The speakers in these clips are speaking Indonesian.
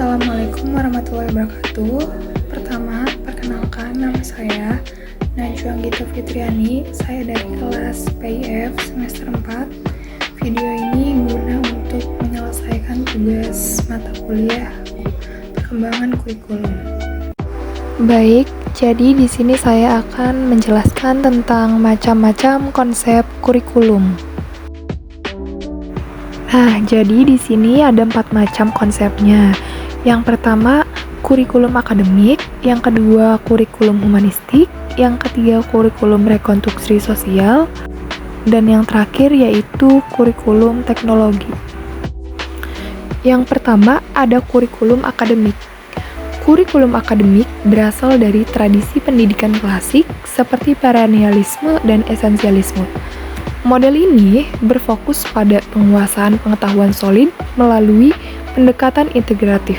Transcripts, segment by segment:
Assalamualaikum warahmatullahi wabarakatuh. Pertama, perkenalkan nama saya Najwa Anggita Fitriani. Saya dari kelas PIF semester 4. Video ini guna untuk menyelesaikan tugas mata kuliah perkembangan kurikulum. Baik, jadi di sini saya akan menjelaskan tentang macam-macam konsep kurikulum. Nah, jadi di sini ada 4 macam konsepnya. Yang pertama, kurikulum akademik, yang kedua, kurikulum humanistik, yang ketiga, kurikulum rekonstruksi sosial, dan yang terakhir yaitu kurikulum teknologi. Yang pertama, ada kurikulum akademik. Kurikulum akademik berasal dari tradisi pendidikan klasik seperti perennialisme dan esensialisme. Model ini berfokus pada penguasaan pengetahuan solid melalui pendekatan integratif.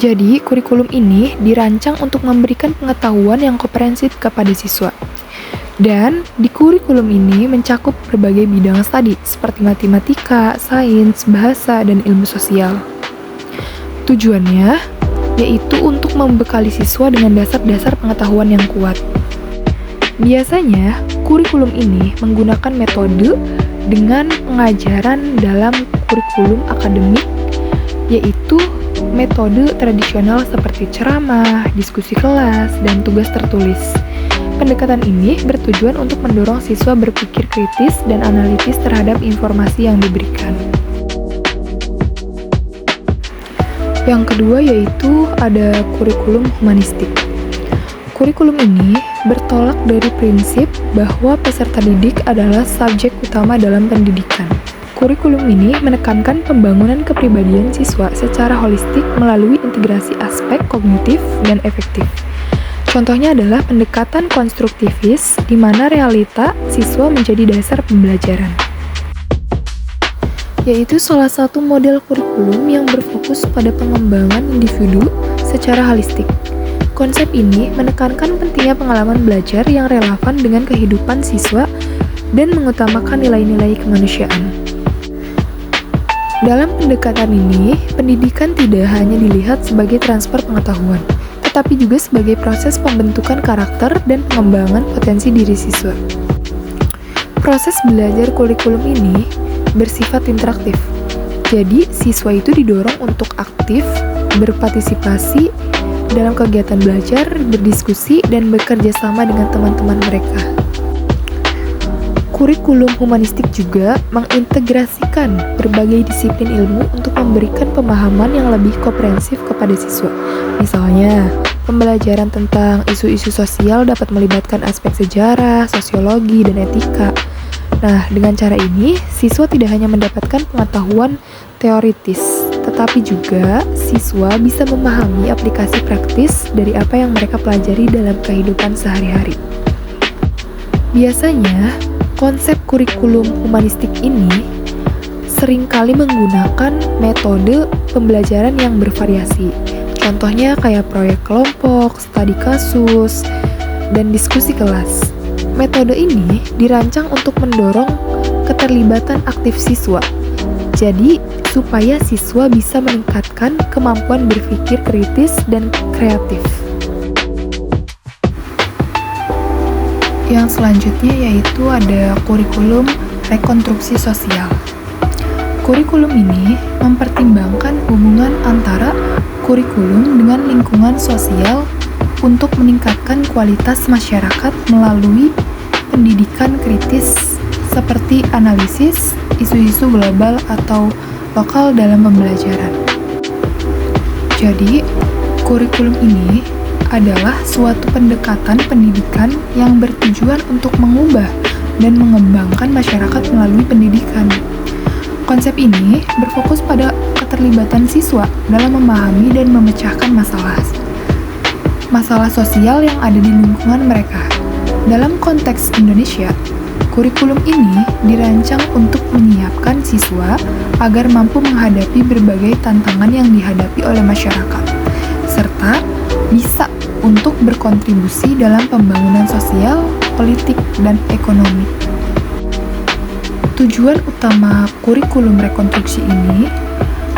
Jadi, kurikulum ini dirancang untuk memberikan pengetahuan yang komprehensif kepada siswa. Dan di kurikulum ini mencakup berbagai bidang studi seperti matematika, sains, bahasa, dan ilmu sosial. Tujuannya yaitu untuk membekali siswa dengan dasar-dasar pengetahuan yang kuat. Biasanya, kurikulum ini menggunakan metode dengan pengajaran dalam kurikulum akademik, yaitu metode tradisional seperti ceramah, diskusi kelas, dan tugas tertulis. Pendekatan ini bertujuan untuk mendorong siswa berpikir kritis dan analitis terhadap informasi yang diberikan. Yang kedua yaitu ada kurikulum humanistik. Kurikulum ini bertolak dari prinsip bahwa peserta didik adalah subjek utama dalam pendidikan. Kurikulum ini menekankan pembangunan kepribadian siswa secara holistik melalui integrasi aspek kognitif dan efektif. Contohnya adalah pendekatan konstruktivis, di mana realita siswa menjadi dasar pembelajaran. Yaitu salah satu model kurikulum yang berfokus pada pengembangan individu secara holistik. Konsep ini menekankan pentingnya pengalaman belajar yang relevan dengan kehidupan siswa dan mengutamakan nilai-nilai kemanusiaan. Dalam pendekatan ini, pendidikan tidak hanya dilihat sebagai transfer pengetahuan, tetapi juga sebagai proses pembentukan karakter dan pengembangan potensi diri siswa. Proses belajar kurikulum ini bersifat interaktif. Jadi, siswa itu didorong untuk aktif, berpartisipasi dalam kegiatan belajar, berdiskusi, dan bekerja sama dengan teman-teman mereka. Kurikulum humanistik juga mengintegrasikan berbagai disiplin ilmu untuk memberikan pemahaman yang lebih komprehensif kepada siswa. Misalnya, pembelajaran tentang isu-isu sosial dapat melibatkan aspek sejarah, sosiologi, dan etika. Nah, dengan cara ini, siswa tidak hanya mendapatkan pengetahuan teoritis, tetapi juga siswa bisa memahami aplikasi praktis dari apa yang mereka pelajari dalam kehidupan sehari-hari. Biasanya, konsep kurikulum humanistik ini seringkali menggunakan metode pembelajaran yang bervariasi. Contohnya kayak proyek kelompok, studi kasus, dan diskusi kelas. Metode ini dirancang untuk mendorong keterlibatan aktif siswa. Jadi, supaya siswa bisa meningkatkan kemampuan berpikir kritis dan kreatif. Yang selanjutnya yaitu ada kurikulum rekonstruksi sosial. Kurikulum ini mempertimbangkan hubungan antara kurikulum dengan lingkungan sosial untuk meningkatkan kualitas masyarakat melalui pendidikan kritis seperti analisis isu-isu global atau lokal dalam pembelajaran. Jadi, kurikulum ini adalah suatu pendekatan pendidikan yang bertujuan untuk mengubah dan mengembangkan masyarakat melalui pendidikan. Konsep ini berfokus pada keterlibatan siswa dalam memahami dan memecahkan masalah sosial yang ada di lingkungan mereka. Dalam konteks Indonesia, kurikulum ini dirancang untuk menyiapkan siswa agar mampu menghadapi berbagai tantangan yang dihadapi oleh masyarakat, serta bisa untuk berkontribusi dalam pembangunan sosial, politik, dan ekonomi. Tujuan utama kurikulum rekonstruksi ini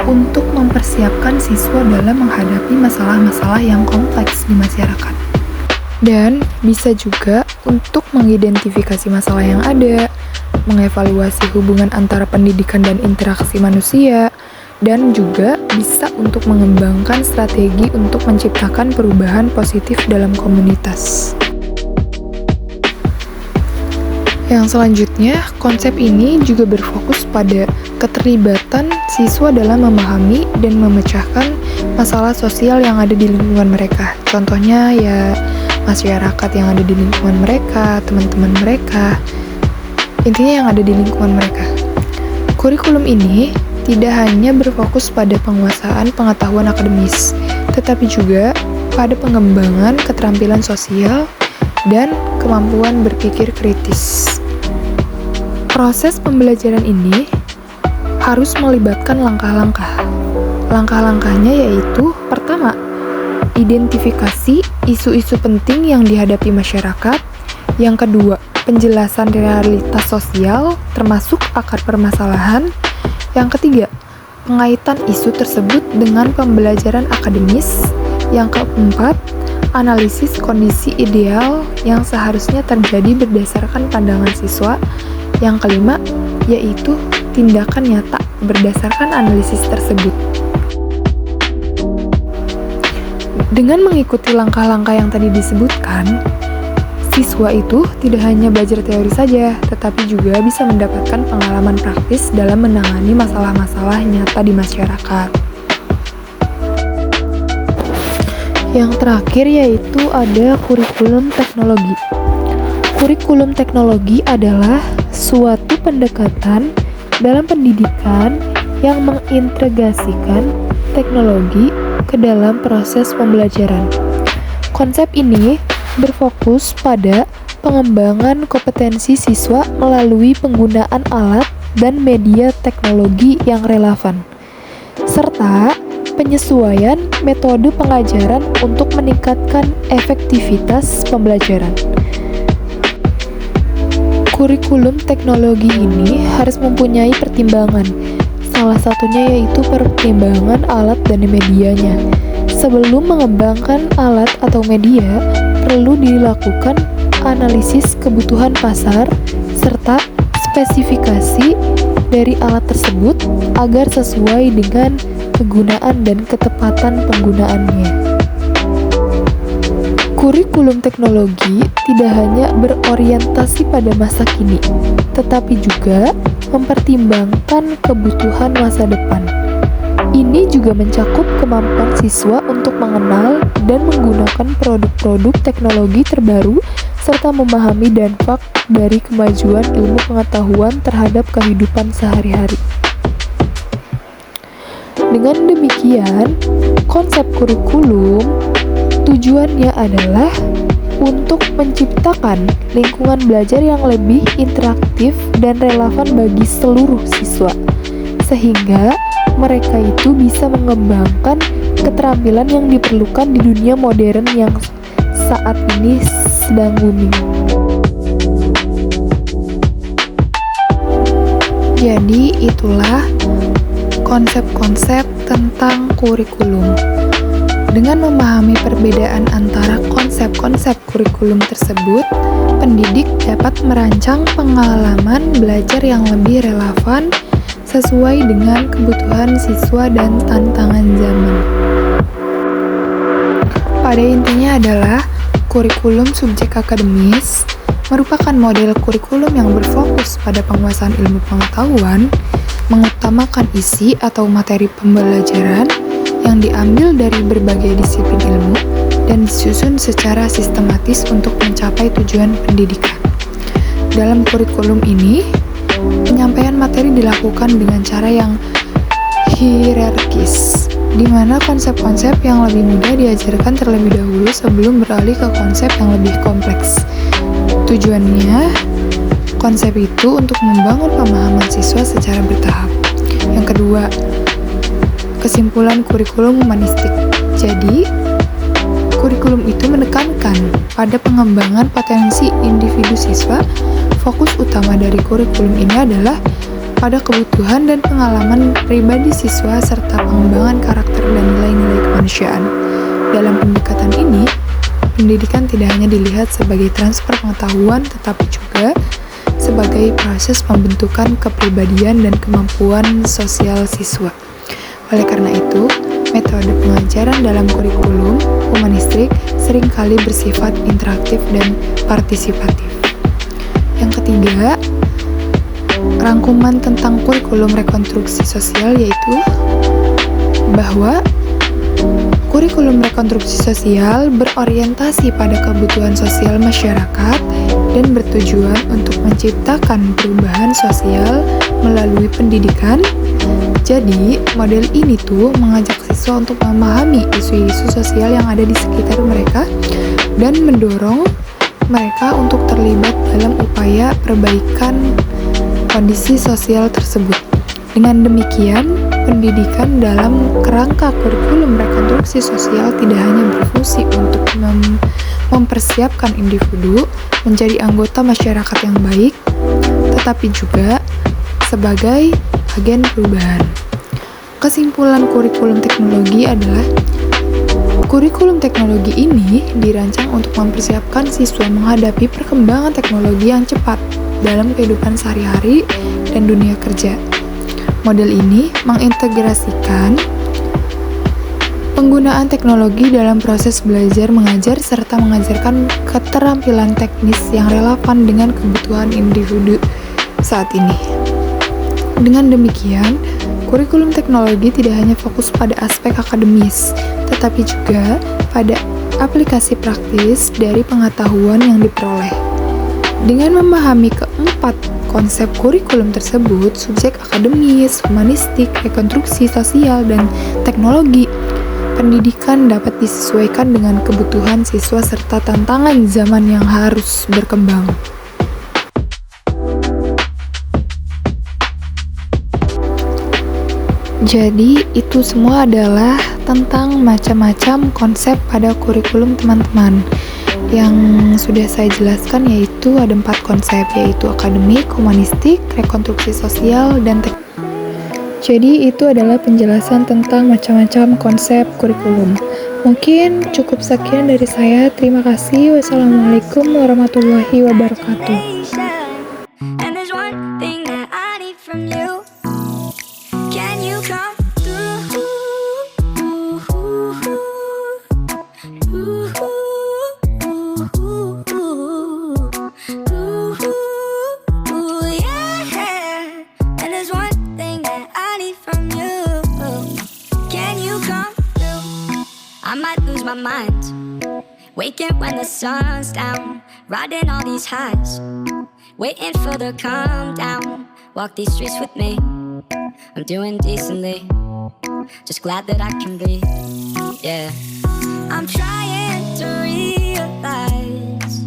untuk mempersiapkan siswa dalam menghadapi masalah-masalah yang kompleks di masyarakat. Dan bisa juga untuk mengidentifikasi masalah yang ada, mengevaluasi hubungan antara pendidikan dan interaksi manusia, dan juga bisa untuk mengembangkan strategi untuk menciptakan perubahan positif dalam komunitas. Yang selanjutnya, konsep ini juga berfokus pada keterlibatan siswa dalam memahami dan memecahkan masalah sosial yang ada di lingkungan mereka. Contohnya ya masyarakat yang ada di lingkungan mereka, teman-teman mereka, intinya yang ada di lingkungan mereka. Kurikulum ini tidak hanya berfokus pada penguasaan pengetahuan akademis, tetapi juga pada pengembangan keterampilan sosial dan kemampuan berpikir kritis. Proses pembelajaran ini harus melibatkan langkah-langkah. Langkah-langkahnya yaitu, pertama, identifikasi isu-isu penting yang dihadapi masyarakat. Yang kedua, penjelasan realitas sosial termasuk akar permasalahan. Yang ketiga, pengaitan isu tersebut dengan pembelajaran akademis. Yang keempat, analisis kondisi ideal yang seharusnya terjadi berdasarkan pandangan siswa. Yang kelima, yaitu tindakan nyata berdasarkan analisis tersebut. Dengan mengikuti langkah-langkah yang tadi disebutkan, siswa itu tidak hanya belajar teori saja, tetapi juga bisa mendapatkan pengalaman praktis dalam menangani masalah-masalah nyata di masyarakat. Yang terakhir yaitu ada kurikulum teknologi. Kurikulum teknologi adalah suatu pendekatan dalam pendidikan yang mengintegrasikan teknologi ke dalam proses pembelajaran. Konsep ini berfokus pada pengembangan kompetensi siswa melalui penggunaan alat dan media teknologi yang relevan, serta penyesuaian metode pengajaran untuk meningkatkan efektivitas pembelajaran. Kurikulum teknologi ini harus mempunyai pertimbangan, salah satunya yaitu pertimbangan alat dan medianya. Sebelum mengembangkan alat atau media, perlu dilakukan analisis kebutuhan pasar serta spesifikasi dari alat tersebut agar sesuai dengan kegunaan dan ketepatan penggunaannya. Kurikulum teknologi tidak hanya berorientasi pada masa kini, tetapi juga mempertimbangkan kebutuhan masa depan. Ini juga mencakup kemampuan siswa untuk mengenal dan menggunakan produk-produk teknologi terbaru serta memahami dampak dari kemajuan ilmu pengetahuan terhadap kehidupan sehari-hari. Dengan demikian, konsep kurikulum tujuannya adalah untuk menciptakan lingkungan belajar yang lebih interaktif dan relevan bagi seluruh siswa, sehingga mereka itu bisa mengembangkan keterampilan yang diperlukan di dunia modern yang saat ini sedang booming. Jadi itulah konsep-konsep tentang kurikulum. Dengan memahami perbedaan antara konsep-konsep kurikulum tersebut, pendidik dapat merancang pengalaman belajar yang lebih relevan sesuai dengan kebutuhan siswa dan tantangan zaman. Pada intinya adalah kurikulum subjek akademis merupakan model kurikulum yang berfokus pada penguasaan ilmu pengetahuan, mengutamakan isi atau materi pembelajaran yang diambil dari berbagai disiplin ilmu dan disusun secara sistematis untuk mencapai tujuan pendidikan. Dalam kurikulum ini, penyampaian materi dilakukan dengan cara yang hierarkis, di mana konsep-konsep yang lebih mudah diajarkan terlebih dahulu sebelum beralih ke konsep yang lebih kompleks. Tujuannya, konsep itu untuk membangun pemahaman siswa secara bertahap. Yang kedua, kesimpulan kurikulum humanistik. Jadi, kurikulum itu menekankan pada pengembangan potensi individu siswa. Fokus utama dari kurikulum ini adalah pada kebutuhan dan pengalaman pribadi siswa serta pengembangan karakter dan nilai-nilai kemanusiaan. Dalam pendekatan ini, pendidikan tidak hanya dilihat sebagai transfer pengetahuan, tetapi juga sebagai proses pembentukan kepribadian dan kemampuan sosial siswa. Oleh karena itu, metode pengajaran dalam kurikulum humanistik seringkali bersifat interaktif dan partisipatif. Yang ketiga, rangkuman tentang kurikulum rekonstruksi sosial yaitu bahwa kurikulum rekonstruksi sosial berorientasi pada kebutuhan sosial masyarakat dan bertujuan untuk menciptakan perubahan sosial melalui pendidikan. Jadi, model ini tuh mengajak siswa untuk memahami isu-isu sosial yang ada di sekitar mereka dan mendorong mereka untuk terlibat dalam upaya perbaikan kondisi sosial tersebut. Dengan demikian, pendidikan dalam kerangka kurikulum rekonstruksi sosial tidak hanya berfungsi untuk mempersiapkan individu menjadi anggota masyarakat yang baik, tetapi juga sebagai agen perubahan. Kesimpulan kurikulum teknologi adalah kurikulum teknologi ini dirancang untuk mempersiapkan siswa menghadapi perkembangan teknologi yang cepat dalam kehidupan sehari-hari dan dunia kerja. Model ini mengintegrasikan penggunaan teknologi dalam proses belajar mengajar serta mengajarkan keterampilan teknis yang relevan dengan kebutuhan individu saat ini. Dengan demikian, kurikulum teknologi tidak hanya fokus pada aspek akademis, tetapi juga pada aplikasi praktis dari pengetahuan yang diperoleh. Dengan memahami keempat konsep kurikulum tersebut, subjek akademis, humanistik, rekonstruksi sosial, dan teknologi, pendidikan dapat disesuaikan dengan kebutuhan siswa serta tantangan zaman yang harus berkembang. Jadi, itu semua adalah tentang macam-macam konsep pada kurikulum teman-teman. Yang sudah saya jelaskan yaitu ada 4 konsep, yaitu akademik, humanistik, rekonstruksi sosial, dan Jadi, itu adalah penjelasan tentang macam-macam konsep kurikulum. Mungkin cukup sekian dari saya. Terima kasih. Wassalamualaikum warahmatullahi wabarakatuh. And there's one thing that I need from you. Can you come through? Yeah. And there's one thing that I need from you. Can you come through? I might lose my mind, waking when the sun's down, riding all these highs, waiting for the calm down. Walk these streets with me, I'm doing decently, just glad that I can breathe, yeah. I'm trying to realize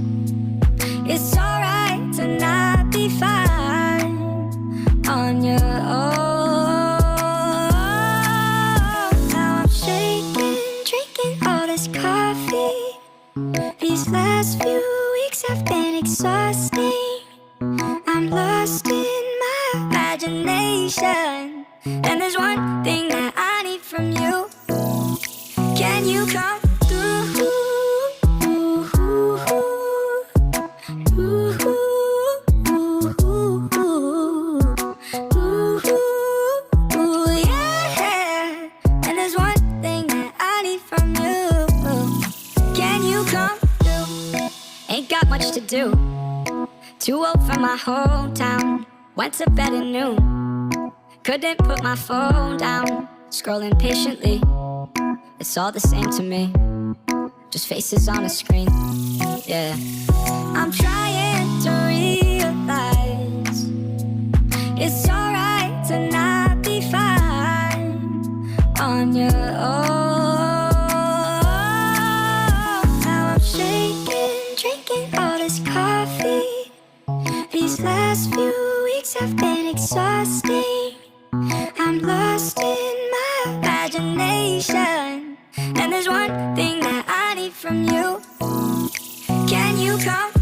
it's alright to not be fine on your own. Now I'm shaking, drinking all this coffee. These last few weeks have been exhausting. I'm lost in my imagination, and there's one thing that I need from you. Can you come through? Yeah. And there's one thing that I need from you. Can you come through? Ain't got much to do. Too old for my hometown. Went to bed at noon. Couldn't put my phone down. Scrolling patiently. It's all the same to me. Just faces on a screen. Yeah. I'm trying to realize it's alright to not be fine on your own. Now I'm shaking, drinking all this coffee. These last few weeks have been exhausting. I'm lost in my imagination, and there's one thing that I need from you. Can you come